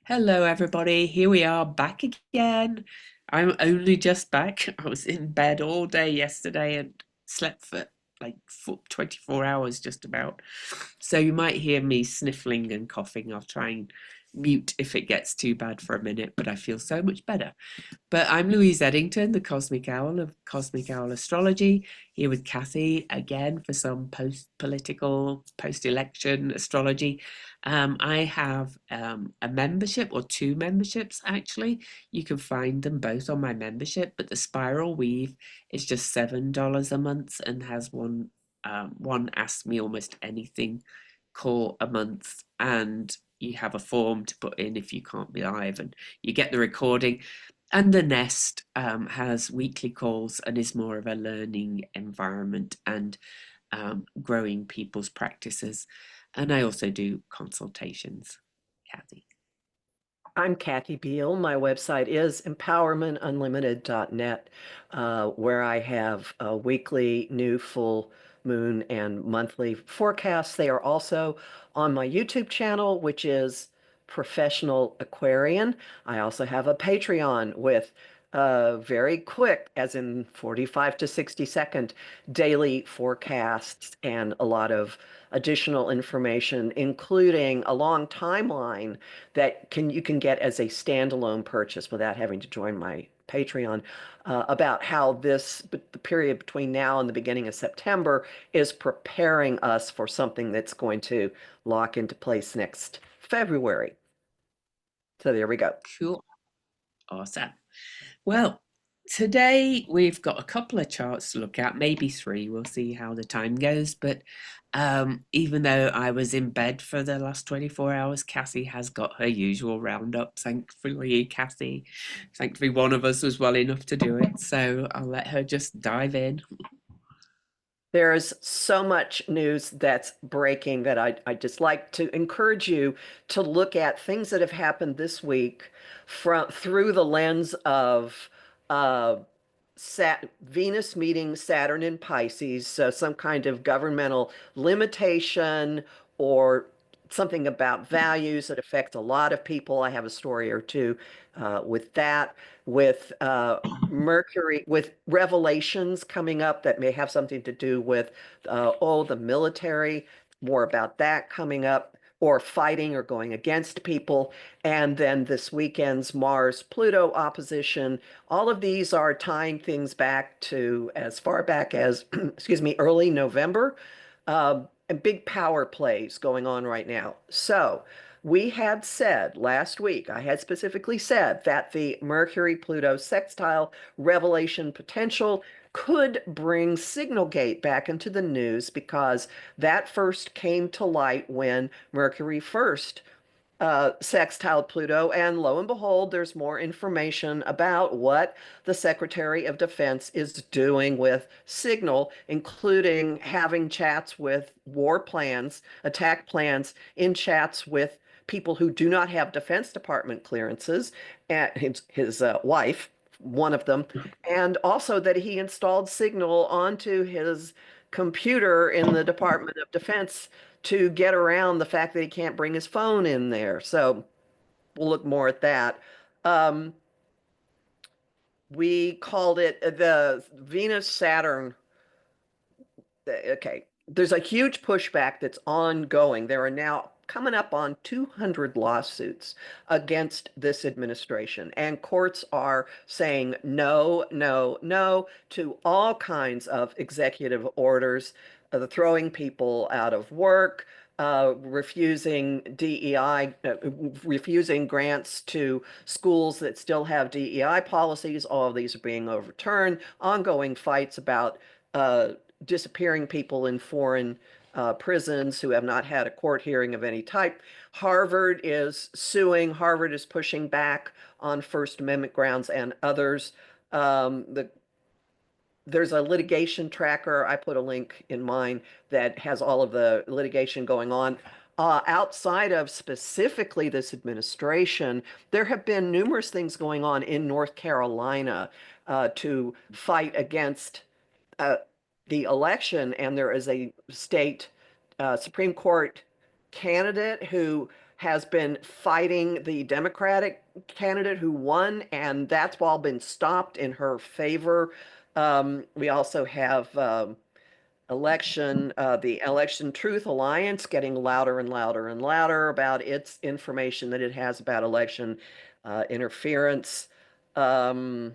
Hello, everybody. Here we are back again. I'm only just back. I was in bed all day yesterday and slept for like 24 hours just about. So you might hear me sniffling and coughing. I'll try and mute if it gets too bad for a minute, but I feel so much better. But I'm Louise Edington, the Cosmic Owl of Cosmic Owl Astrology, here with Kathy again for some post-political, post-election astrology. I have a membership or two memberships actually. You can find them both on my membership, but the Spiral Weave is just $7 a month and has one Ask Me Almost Anything call a month, and you have a form to put in if you can't be live, and you get the recording. And the Nest has weekly calls and is more of a learning environment and growing people's practices. And I also do consultations, Kathy. I'm Kathy Biehl. My website is empowermentunlimited.net, where I have a weekly, new, full moon, and monthly forecasts. They are also on my YouTube channel, which is Professional Aquarian. I also have a Patreon with very quick, as in 45 to 60-second daily forecasts and a lot of additional information, including a long timeline that you can get as a standalone purchase without having to join my Patreon, about how the period between now and the beginning of September is preparing us for something that's going to lock into place next February. So there we go. Cool. Awesome. Well, today we've got a couple of charts to look at, maybe three. We'll see how the time goes. But even though I was in bed for the last 24 hours, Cassie has got her usual roundup. Thankfully, Cassie, thankfully, one of us was well enough to do it. So I'll let her just dive in. There's so much news that's breaking that I just like to encourage you to look at things that have happened this week through the lens of uh, Venus meeting Saturn in Pisces, so some kind of governmental limitation or something about values that affect a lot of people. I have a story or two with that, with Mercury, with revelations coming up that may have something to do with, the military, more about that coming up, or fighting or going against people. And then this weekend's Mars-Pluto opposition. All of these are tying things back to as far back as, excuse me, early November. And big power plays going on right now. So we had said last week, I had specifically said that the Mercury-Pluto sextile revelation potential could bring Signalgate back into the news because that first came to light when Mercury first sextile Pluto, and lo and behold, there's more information about what the Secretary of Defense is doing with Signal, including having chats with war plans, attack plans, in chats with people who do not have Defense Department clearances, and his wife, one of them, and also that he installed Signal onto his computer in the Department of Defense to get around the fact that he can't bring his phone in there. So we'll look more at that. Um, we called it the Venus Saturn. Okay, there's a huge pushback that's ongoing. There are now coming up on 200 lawsuits against this administration, and courts are saying no, no, no to all kinds of executive orders, throwing people out of work, refusing DEI, refusing grants to schools that still have DEI policies. All of these are being overturned. Ongoing fights about disappearing people in foreign prisons who have not had a court hearing of any type. Harvard is suing. Harvard is pushing back on First Amendment grounds and others. There's a litigation tracker. I put a link in mine that has all of the litigation going on. Outside of specifically this administration, there have been numerous things going on in North Carolina to fight against uh, the election, and there is a state Supreme Court candidate who has been fighting the Democratic candidate who won, and that's all been stopped in her favor. We also have the Election Truth Alliance getting louder and louder and louder about its information that it has about election interference. Um,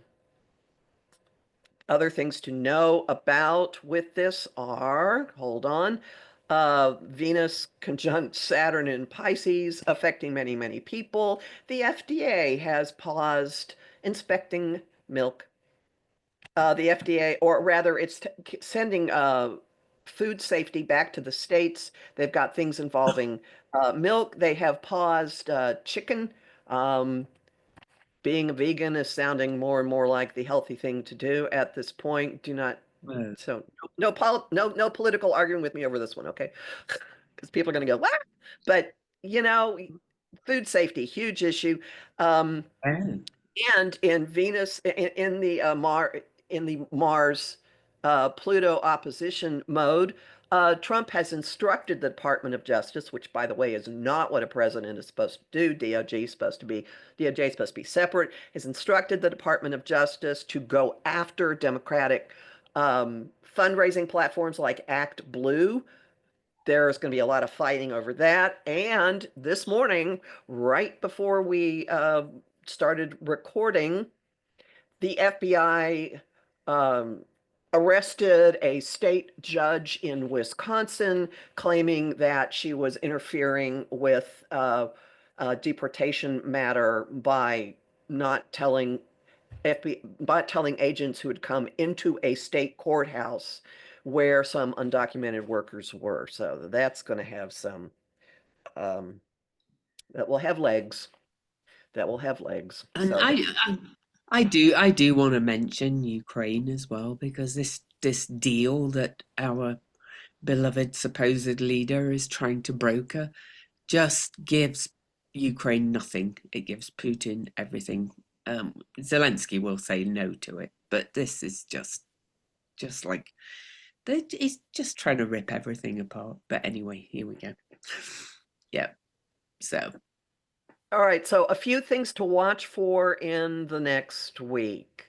Other things to know about with this are, hold on, Venus conjunct Saturn in Pisces affecting many, many people. The FDA has paused inspecting milk. The FDA, or rather, it's sending food safety back to the states. They've got things involving milk. They have paused chicken. Um, Being a vegan is sounding more and more like the healthy thing to do at this point. Do not, Well, so no political arguing with me over this one, okay? Because people are going to go, what? But you know, food safety, huge issue. Um, oh, and in Venus, in the Mars Pluto opposition mode, Trump has instructed the Department of Justice, which by the way is not what a president is supposed to do. DOJ is supposed to be separate. Has instructed the Department of Justice to go after Democratic fundraising platforms like Act Blue. There's going to be a lot of fighting over that. And this morning, right before we started recording, the FBI um, arrested a state judge in Wisconsin, claiming that she was interfering with a deportation matter by not telling by telling agents who had come into a state courthouse where some undocumented workers were. So that's going to have some um, that will have legs. That will have legs. and So I do want to mention Ukraine as well because this deal that our beloved supposed leader is trying to broker just gives Ukraine nothing. It gives Putin everything. Zelensky will say no to it, but this is just like he's just trying to rip everything apart. But anyway, here we go. Yeah. So all right, so a few things to watch for in the next week.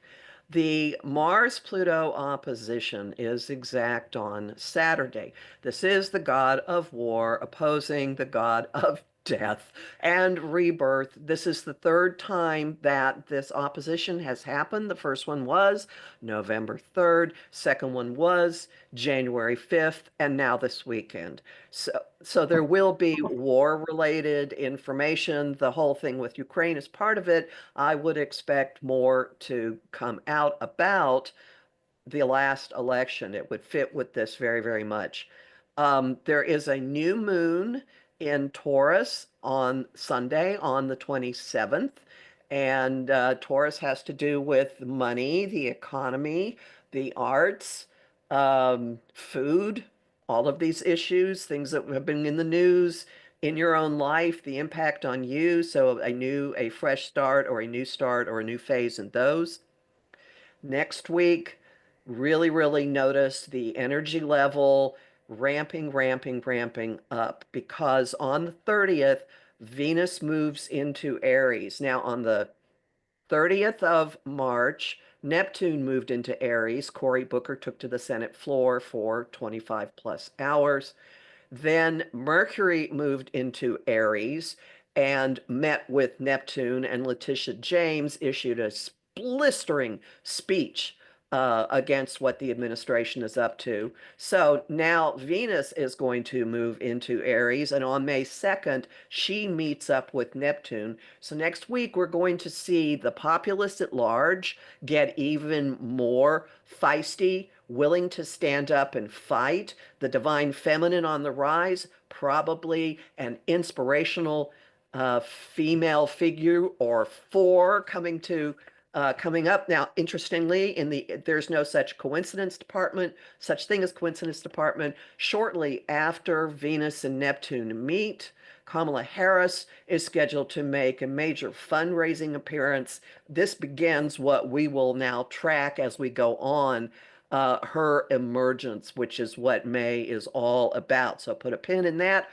The Mars-Pluto opposition is exact on Saturday. This is the god of war opposing the god of death and rebirth. This is the third time that this opposition has happened. The first one was November 3rd, second one was January 5th, and now this weekend. So there will be war-related information. The whole thing with Ukraine is part of it. I would expect more to come out about the last election. It would fit with this very, very much. There is a new moon in Taurus on Sunday, on the 27th. And Taurus has to do with money, the economy, the arts, food, all of these issues, things that have been in the news in your own life, the impact on you. So a fresh start or a new start or a new phase in those. Next week, really, really notice the energy level ramping, ramping, ramping up because on the 30th, Venus moves into Aries. Now, on the 30th of March, Neptune moved into Aries. Cory Booker took to the Senate floor for 25 plus hours. Then Mercury moved into Aries and met with Neptune, and Letitia James issued a blistering speech against what the administration is up to. So now Venus is going to move into Aries, and on May 2nd, she meets up with Neptune. So next week, we're going to see the populace at large get even more feisty, willing to stand up and fight. The divine feminine on the rise, probably an inspirational female figure or four coming up. Now, interestingly, there's no such such thing as coincidence department. Shortly after Venus and Neptune meet, Kamala Harris is scheduled to make a major fundraising appearance. This begins what we will now track as we go on, her emergence, which is what May is all about. So put a pin in that.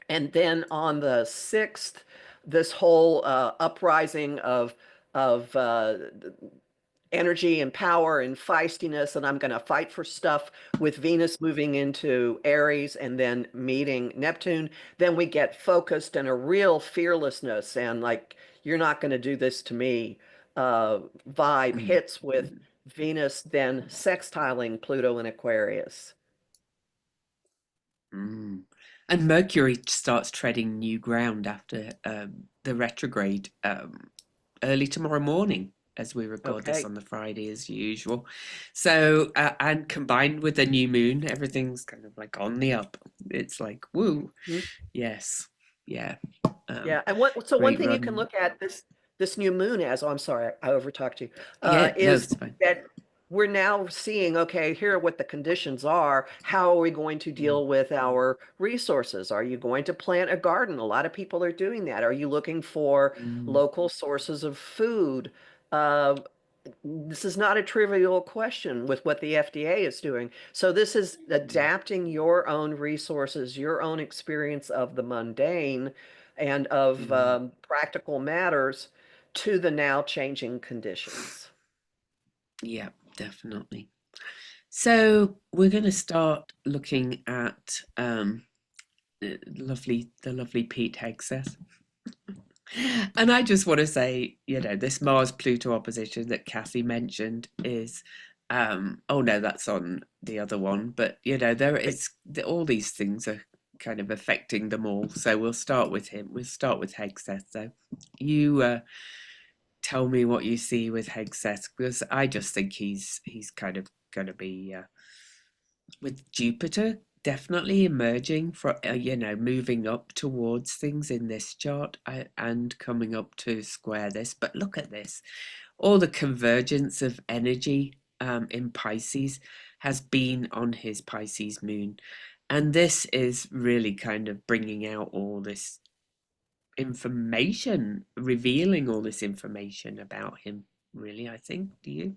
And then on the 6th, this whole uprising of energy and power and feistiness, and I'm going to fight for stuff with Venus moving into Aries and then meeting Neptune. Then we get focused and a real fearlessness and like, you're not going to do this to me vibe Mm, hits with mm, Venus then sextiling Pluto in Aquarius. mm. And Mercury starts treading new ground after the retrograde early tomorrow morning, as we record this Okay. on the Friday as usual. So, and combined with the new moon, everything's kind of like on the up. It's like, woo, yes, yeah, um, Yeah, and one great thing you can run. look at this new moon as, oh, I'm sorry, I overtalked you, Yeah, no, is it's fine. that we're now seeing, okay, here are what the conditions are. How are we going to Mm, deal with our resources? Are you going to plant a garden? A lot of people are doing that. Are you looking for mm, local sources of food? Uh, this is not a trivial question with what the FDA is doing. So this is mm, adapting your own resources, your own experience of the mundane and of mm. practical matters to the now changing conditions. Yeah, definitely. So we're going to start looking at the lovely Pete Hegseth. And I just want to say, this Mars Pluto opposition that Kathy mentioned is, oh no, that's on the other one, but Right. all these things are kind of affecting them all. So we'll start with him. We'll start with Hegseth. So you tell me what you see with Hegseth, because I just think he's kind of going to be with Jupiter definitely emerging for moving up towards things in this chart and coming up to square this. But look at this, all the convergence of energy in Pisces has been on his Pisces moon, and this is really kind of bringing out all this information, revealing all this information about him, really, I think. Do you?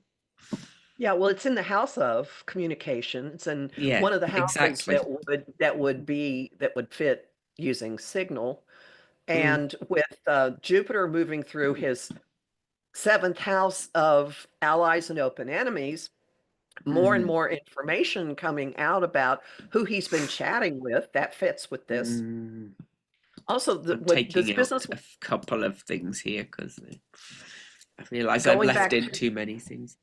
Yeah, well, it's in the house of communications and Yeah, one of the houses exactly. that would fit using Signal. Mm, And with Jupiter moving through his seventh house of allies and open enemies, more and mm, more information coming out about who he's been chatting with. That fits with this. mm. Also, I'm with this taking out business a couple of things here because I realize I've going left back in to too many things.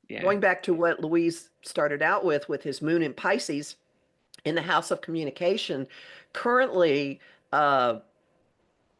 Yeah. going back to what Louise started out with his moon in Pisces in the house of communication, currently uh,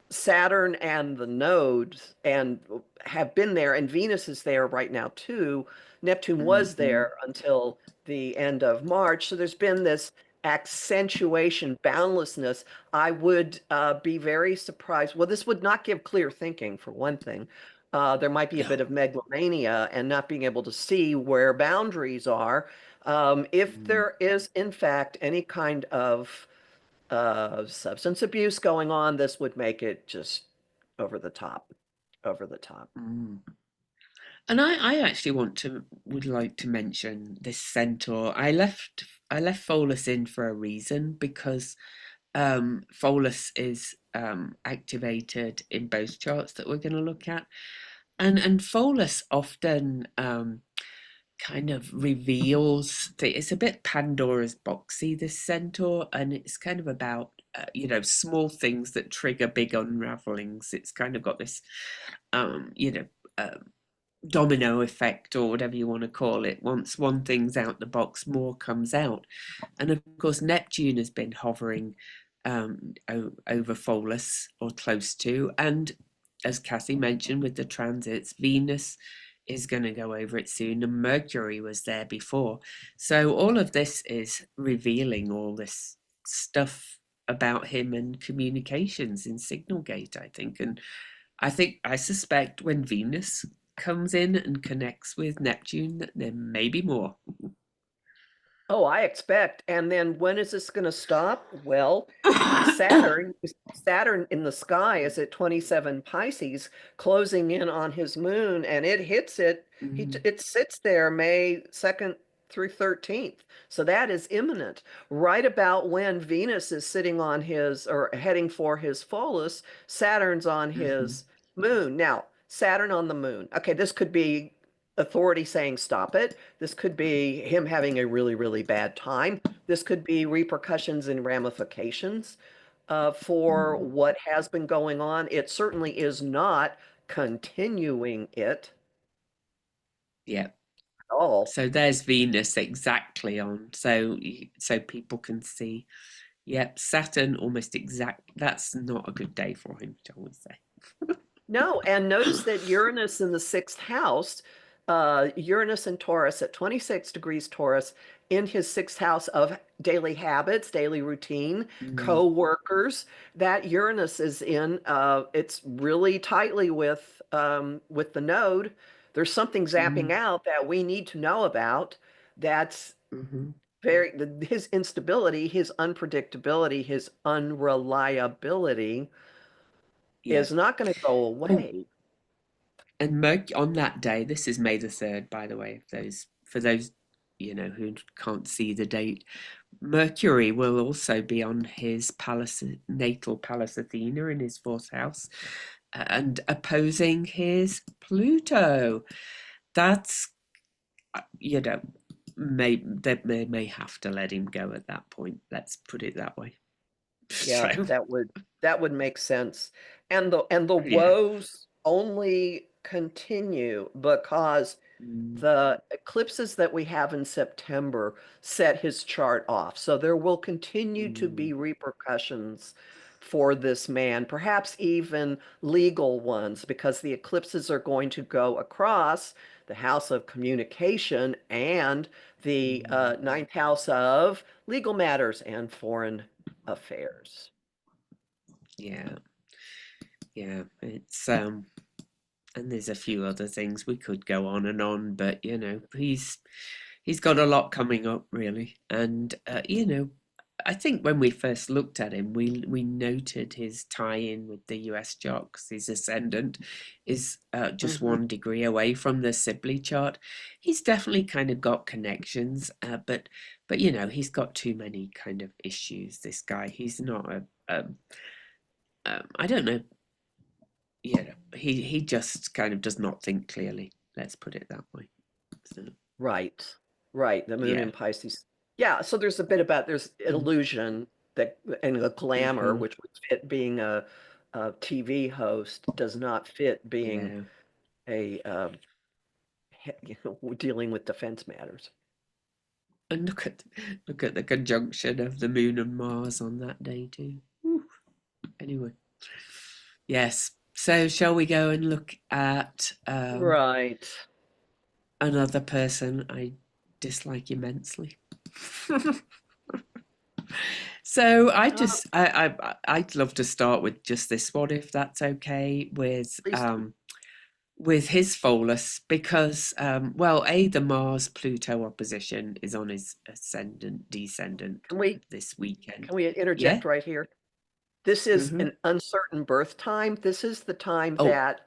Saturn and the nodes and have been there, and Venus is there right now too. Neptune was Mm-hmm. there until the end of March. So there's been this accentuation, boundlessness. I would be very surprised. Well, this would not give clear thinking, for one thing. There might be a bit No. of megalomania and not being able to see where boundaries are. If Mm, there is, in fact, any kind of substance abuse going on, this would make it just over the top, over the top. mm. And I actually would like to mention this centaur. I left Pholus in for a reason because Pholus is activated in both charts that we're going to look at, and Pholus often kind of reveals it's a bit Pandora's boxy, this centaur, and it's kind of about small things that trigger big unravelings. It's kind of got this um you know uh, domino effect, or whatever you want to call it. Once one thing's out the box, more comes out. And of course Neptune has been hovering over Pholus, or close to, and as Cassie mentioned with the transits, Venus is going to go over it soon, and Mercury was there before. So all of this is revealing all this stuff about him and communications in Signal Gate, I think. And I suspect when Venus comes in and connects with Neptune, that there may be more. Oh, I expect. And then when is this going to stop? Well, Saturn in the sky is at 27 Pisces, closing in on his moon, and it hits it. Mm, It sits there May 2nd through 13th. So that is imminent. Right about when Venus is sitting on his or heading for his Pholus, Saturn's on Hmm. his moon. Now, Saturn on the moon. Okay, this could be authority saying stop it. This could be him having a really, really bad time. This could be repercussions and ramifications for what has been going on. It certainly is not continuing it Yeah. at all. So there's Venus exactly on, so so people can see. Yep, Saturn almost exact. That's not a good day for him, shall we say? No, and notice that Uranus in the sixth house, Uranus in Taurus at 26 degrees Taurus in his sixth house of daily habits, daily routine, Mm, co-workers. That Uranus is in, it's really tightly with the node. There's something zapping mm, out that we need to know about. That's hmm. his instability, his unpredictability, his unreliability Yeah. is not going to go Oh, away. and Merc on that day. This is May the 3rd, by the way. For those who can't see the date, Mercury will also be on his natal Pallas Athena in his fourth house, and opposing his Pluto. That's you know they may have to let him go at that point. Let's put it that way. Yeah, So that would make sense. And the yeah. woes only continue because Mm, the eclipses that we have in September set his chart off. So there will continue to mm, be repercussions for this man, perhaps even legal ones, because the eclipses are going to go across the house of communication and the mm. ninth house of legal matters and foreign affairs. Yeah, yeah. It's and there's a few other things we could go on and on, but he's got a lot coming up really, and I think when we first looked at him, we noted his tie-in with the US chart because his ascendant is just Mhm. 1 degree away from the Sibley chart. He's definitely kind of got connections, but he's got too many kind of issues. This guy, he's not I don't know. He just kind of does not think clearly. Let's put it that way. So, Right, right. The moon yeah. in Pisces. Yeah, so there's a bit about there's Mm, illusion that and the glamour, mhm. which would fit being a TV host, does not fit being Yeah. a dealing with defense matters. And look at the conjunction of the moon and Mars on that day too. Whew. Anyway, yes. So shall we go and look at Right. another person I dislike immensely? So Uh, I'd love to start with just this one, if that's okay, Please do. with his Pholus, because well, the Mars Pluto opposition is on his ascendant descendant Can we this weekend. can we Yeah. interject right here? This is Hmm. an uncertain birth time. This is the time Oh. that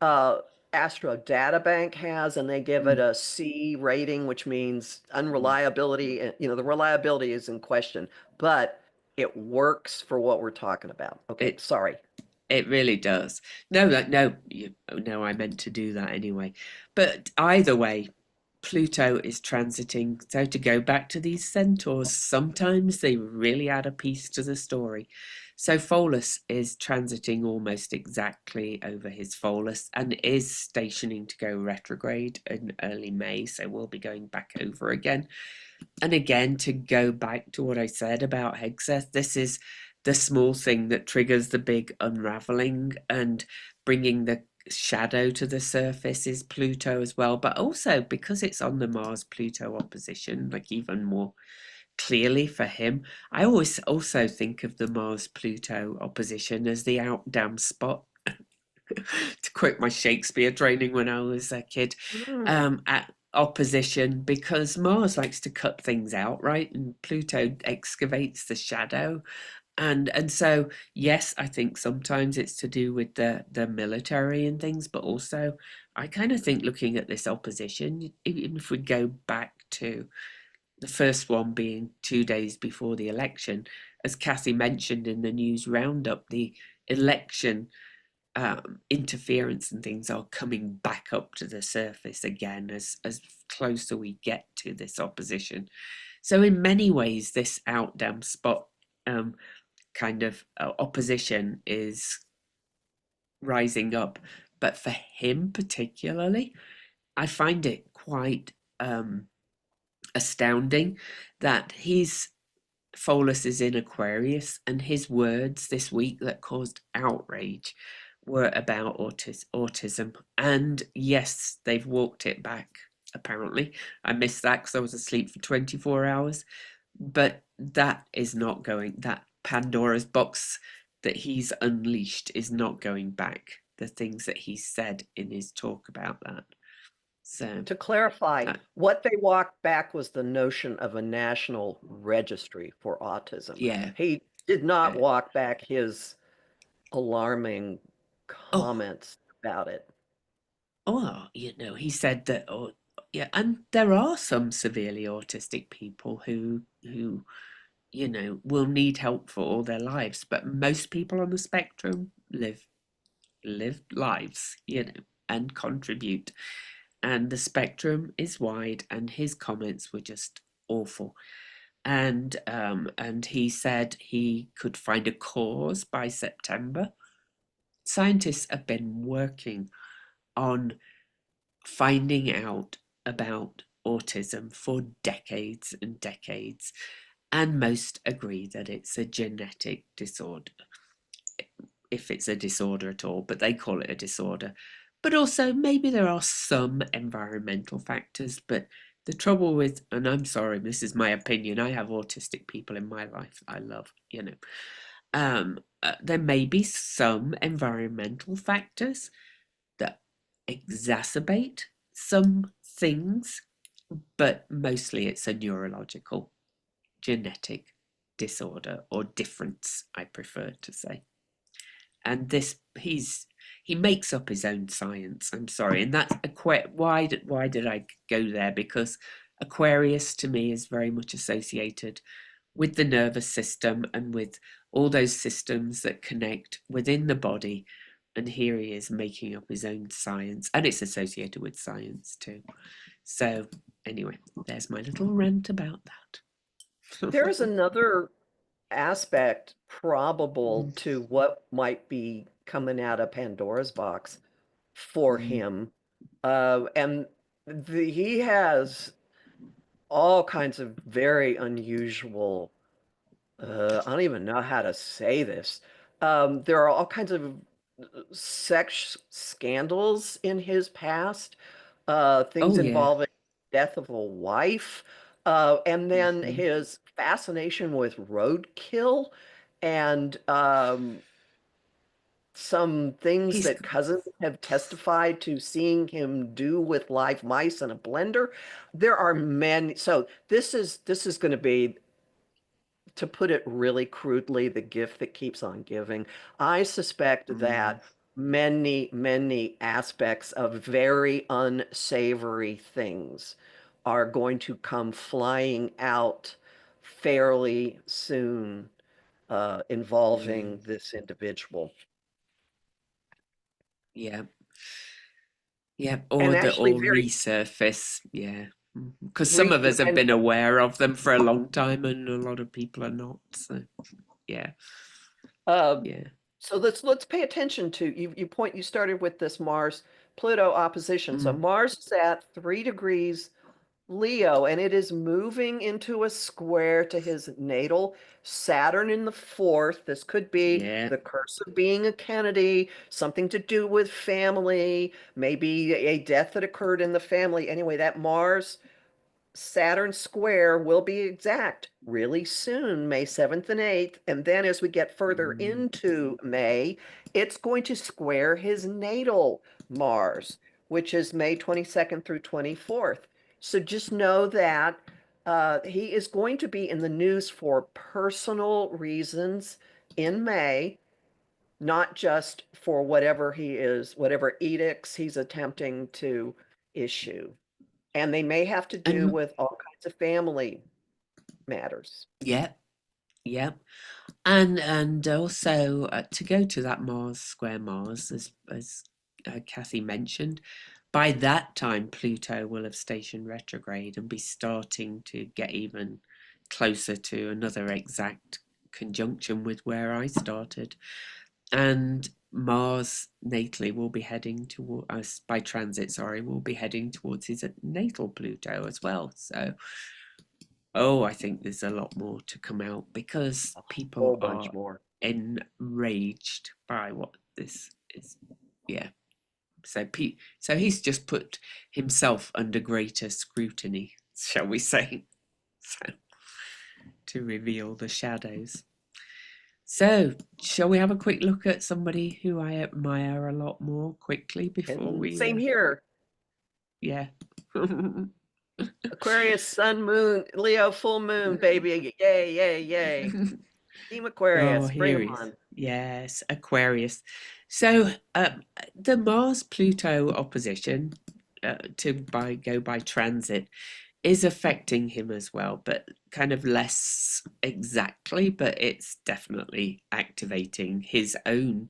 uh, Astro Data Bank has, and they give it Mm, a C rating, which means mm. unreliability. The reliability is in question, but it works for what we're talking about. Okay, It sorry. it really does. No, no, no. I meant to do that anyway. But either way, Pluto is transiting. So to go back to these centaurs, sometimes they really add a piece to the story. So Pholus is transiting almost exactly over his Pholus and is stationing to go retrograde in early May. So we'll be going back over again. And again, to go back to what I said about Hegseth, this is the small thing that triggers the big unraveling and bringing the shadow to the surface is Pluto as well. But also because it's on the Mars Pluto opposition, like even more clearly for him, I always also think of the Mars Pluto opposition as the out damn spot. To quote my Shakespeare training when I was a kid, Mm, at opposition, because Mars likes to cut things out, right? And Pluto excavates the shadow. And so yes, I think sometimes it's to do with the military and things, but also I kind of think looking at this opposition, even if we go back two. The first one being 2 days before the election. As Cassie mentioned in the news roundup, the election interference and things are coming back up to the surface again as closer we get to this opposition. So in many ways, this out damn spot kind of opposition is rising up. But for him particularly, I find it quite astounding that he's Pholus is in Aquarius, and his words this week that caused outrage were about autism. And yes, they've walked it back, apparently. I missed that because I was asleep for 24 hours. But that is not going, that Pandora's box that he's unleashed is not going back. The things that he said in his talk about that. So, To clarify, uh, what they walked back was the notion of a national registry for autism. yeah. He did not Uh, walk back his alarming oh, comments about it. oh, he said that, oh, yeah, and there are some severely autistic people who will need help for all their lives, but most people on the spectrum live lives, and contribute. And the spectrum is wide, and his comments were just awful. And he said he could find a cause by September. Scientists have been working on finding out about autism for decades and decades, and most agree that it's a genetic disorder, if it's a disorder at all, but they call it a disorder. But also, maybe there are some environmental factors. But the trouble with, and I'm sorry, this is my opinion, I have autistic people in my life I love, there may be some environmental factors that exacerbate some things, but mostly it's a neurological, genetic disorder or difference, I prefer to say. And he makes up his own science. I'm sorry, and that's why did I go there? Because Aquarius to me is very much associated with the nervous system and with all those systems that connect within the body. And here he is making up his own science, and it's associated with science too. So, anyway, there's my little rant about that. There is another aspect probable Mm, to what might be coming out of Pandora's box for mm. him. And he has all kinds of very unusual, I don't even know how to say this. There are all kinds of sex scandals in his past, things Oh, yeah. involving death of a wife, and then Hmm. his fascination with roadkill and some things He's that cousins have testified to seeing him do with live mice in a blender. There are many. So this is going to be, to put it really crudely, the gift that keeps on giving. I suspect mm, that many, many aspects of very unsavory things are going to come flying out fairly soon, involving mm, this individual. yeah. Yeah, And or that actually, all very, resurface. Yeah, because some of us have and been aware of them for a long time, and a lot of people are not. So yeah, uh, yeah, so let's pay attention to you started with this Mars Pluto opposition. So mm, Mars is at 3 degrees Leo, and it is moving into a square to his natal Saturn in the fourth. This could be yeah. the curse of being a Kennedy, something to do with family, maybe a death that occurred in the family. Anyway, that Mars Saturn square will be exact really soon, May 7th and 8th. And then as we get further Mm, into May, it's going to square his natal Mars, which is May 22nd through 24th. So just know that he is going to be in the news for personal reasons in May, not just for whatever edicts he's attempting to issue. And they may have to do and with all kinds of family matters. Yeah, yeah. And also to go to that Mars square Mars, as Kathy mentioned, by that time Pluto will have stationed retrograde and be starting to get even closer to another exact conjunction with where I started. And Mars natally will be heading toward us by transit, sorry, will be heading towards his natal Pluto as well. So, oh, I think there's a lot more to come out because A whole people bunch are more. enraged by what this is. Yeah. So, so he's just put himself under greater scrutiny, shall we say, so, to reveal the shadows. So, shall we have a quick look at somebody who I admire a lot more quickly before And we, same here. yeah. Aquarius, sun, moon, Leo, full moon, baby. Yay, yay, yay. Team Oh, Aquarius, bring here them he is. on. Yes, Aquarius. So, the Mars Pluto opposition go by transit is affecting him as well, but kind of less exactly, but it's definitely activating his own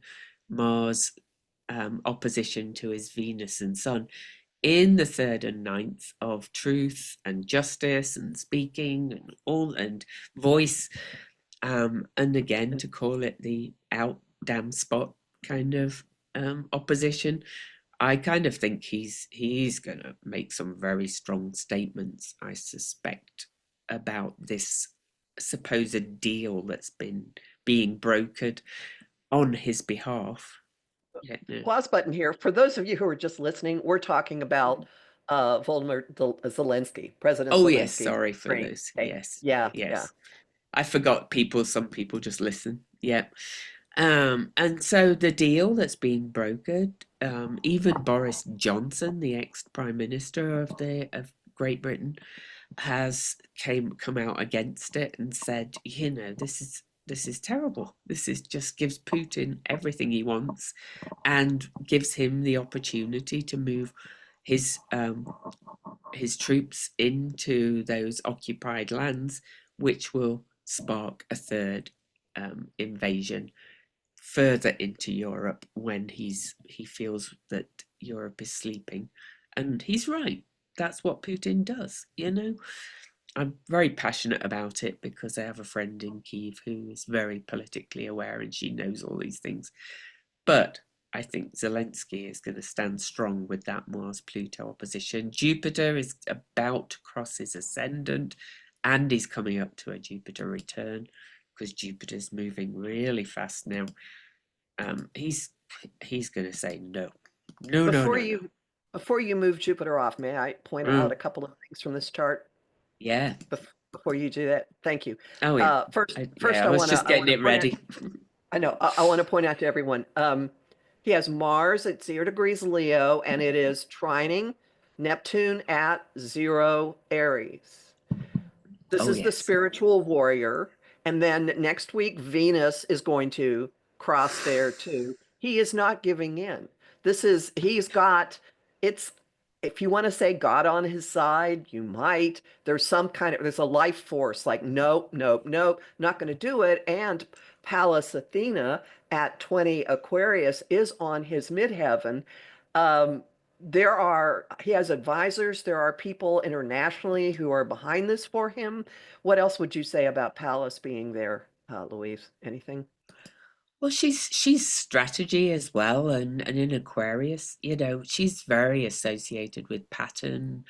Mars opposition to his Venus and Sun in the third and ninth of truth and justice and speaking and all and voice, and again to call it the out damn spot kind of opposition. I kind of think he's going to make some very strong statements, I suspect, about this supposed deal that's been being brokered on his behalf. Yeah, no. Pause button here. For those of you who are just listening, we're talking about Volodymyr Zelensky, President Oh yes, Zelensky, sorry for Ukraine. those. Okay. Yes, Yeah, yeah. yes. I forgot people. Some people just listen. Yeah. And so the deal that's being brokered, even Boris Johnson, the ex-prime minister of Great Britain, has come out against it and said, this is terrible. This is just gives Putin everything he wants and gives him the opportunity to move his his troops into those occupied lands, which will spark a third invasion further into Europe when he feels that Europe is sleeping. And he's right. That's what Putin does, you know? I'm very passionate about it because I have a friend in Kiev who is very politically aware and she knows all these things. But I think Zelensky is going to stand strong with that Mars Pluto opposition. Jupiter is about to cross his ascendant and he's coming up to a Jupiter return because Jupiter's moving really fast now. He's going to say no, no, no, Before no, no. you before you move Jupiter off, may I point out a Mm, couple of things from this chart yeah. before you do that? Thank you. Oh yeah. First, Yeah. first I I was want to just I getting want to it point out. ready. I know I want to point out to everyone. He has Mars at 0 degrees Leo, and it is trining Neptune at 0 Aries. This Oh is the yes. spiritual warrior. And then next week, Venus is going to cross there too. He is not giving in. He's got, it's, if you want to say God on his side, you might. There's a life force like, nope, nope, nope, not going to do it. And Pallas Athena at 20 Aquarius is on his midheaven. Um, he has advisors. There are people internationally who are behind this for him. What else would you say about Pallas being there, Louise? Anything? Well, she's strategy as well, and in Aquarius, she's very associated with pattern.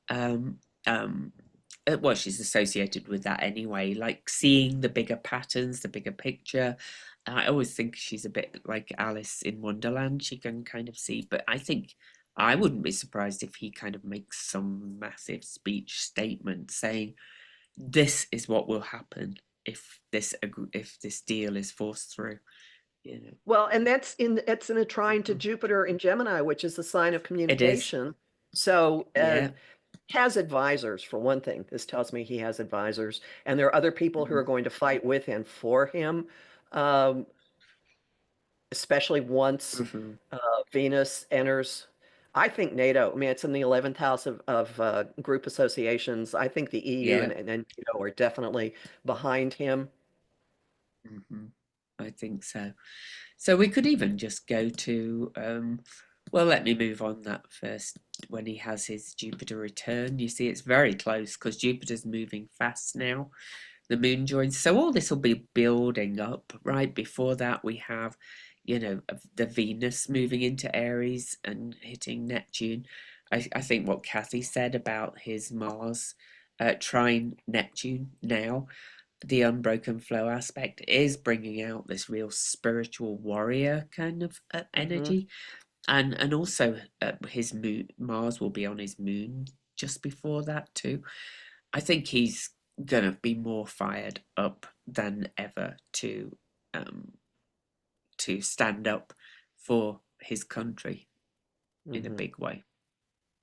Um, um, well, she's associated with that anyway, like seeing the bigger patterns, the bigger picture. I always think she's a bit like Alice in Wonderland. She can kind of see, but I think I wouldn't be surprised if he kind of makes some massive speech statement saying this is what will happen if this deal is forced through. You know, Well, and it's in a trine to Jupiter in Gemini, which is the sign of it is. communication. So Yeah. has advisors for one thing. This tells me he has advisors, and there are other people who are going to fight with and for him. Um, especially once Hmm. Venus enters. I think NATO, I mean, it's in the 11th house of group associations. I think the EU Yeah. and NATO are definitely behind him. Hmm. I think so. So we could even just go to, well, let me move on that first. When he has his Jupiter return, you see it's very close because Jupiter's moving fast now. The moon joins. So all this will be building up. Right before that, we have, the Venus moving into Aries and hitting Neptune. I think what Kathy said about his Mars trine Neptune now, the unbroken flow aspect is bringing out this real spiritual warrior kind of Hmm. energy, and also his moon Mars will be on his moon just before that too. I think he's gonna be more fired up than ever um, to stand up for his country in a Hmm. big way.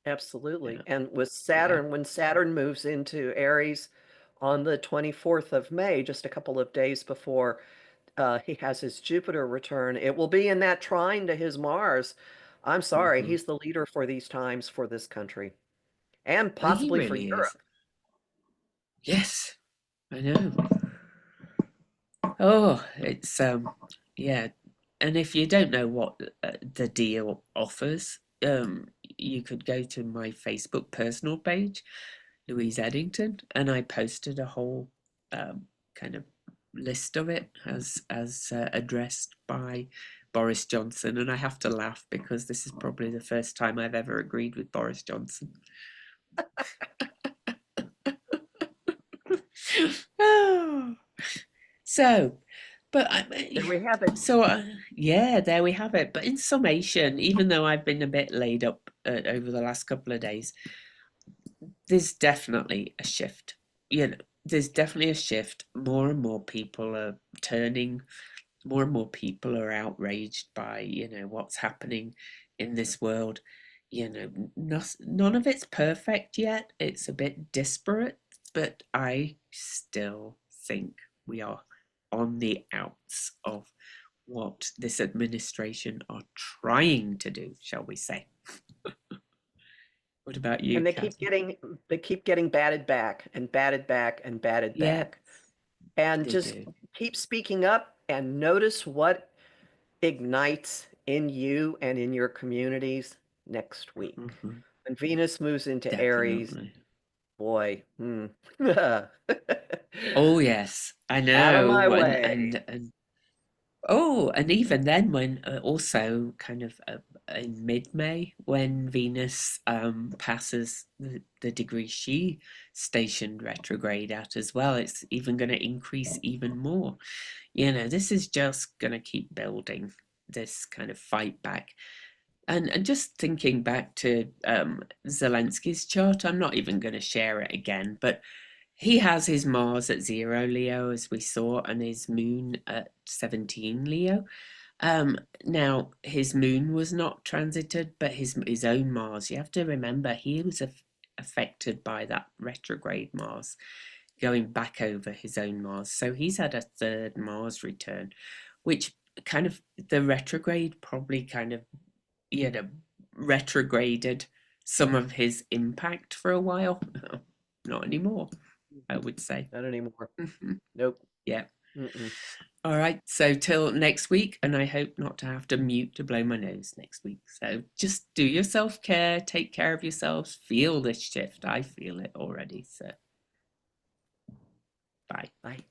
Absolutely. Yeah, And with yeah, Saturn, when Saturn moves into Aries on the 24th of May, just a couple of days before he has his Jupiter return, it will be in that trine to his Mars. I'm sorry, hmm he's the leader for these times for this country and he possibly for really Europe. is. Yes, I know. Oh, it's yeah. And if you don't know what the deal offers, you could go to my Facebook personal page, Louise Edington, and I posted a whole kind of list of it as addressed by Boris Johnson, and I have to laugh because this is probably the first time I've ever agreed with Boris Johnson. Oh, so, but There we have it. so yeah, there we have it. But in summation, even though I've been a bit laid up over the last couple of days, there's definitely a shift. There's definitely a shift. More and more people are turning. More and more people are outraged by what's happening in this world. None of it's perfect yet. It's a bit disparate, but I still think we are on the outs of what this administration are trying to do, shall we say. What about you, And Kathy? they keep getting batted back and batted back and batted Yeah, back. And they just do. keep speaking up and notice what ignites in you and in your communities next week. Mhm. When Venus moves into Aries, Definitely. boy, out Oh yes, I of my know, way. and oh, and even then, when also kind of in mid-May, when Venus passes the degree she stationed retrograde at as well, it's even going to increase even more. This is just going to keep building this kind of fight back. And just thinking back to Zelensky's chart, I'm not even going to share it again, but he has his Mars at 0 Leo, as we saw, and his Moon at 17 Leo. Now his Moon was not transited, but his own Mars. You have to remember he was affected by that retrograde Mars going back over his own Mars. So he's had a third Mars return, which kind of the retrograde probably kind of you know retrograded some of his impact for a while. Not anymore, I would say. Not anymore. Mhm. Nope. Yeah. Mm-mm. All right. So till next week, and I hope not to have to mute to blow my nose next week. So just do your self care, take care of yourselves, feel this shift. I feel it already. So bye. Bye.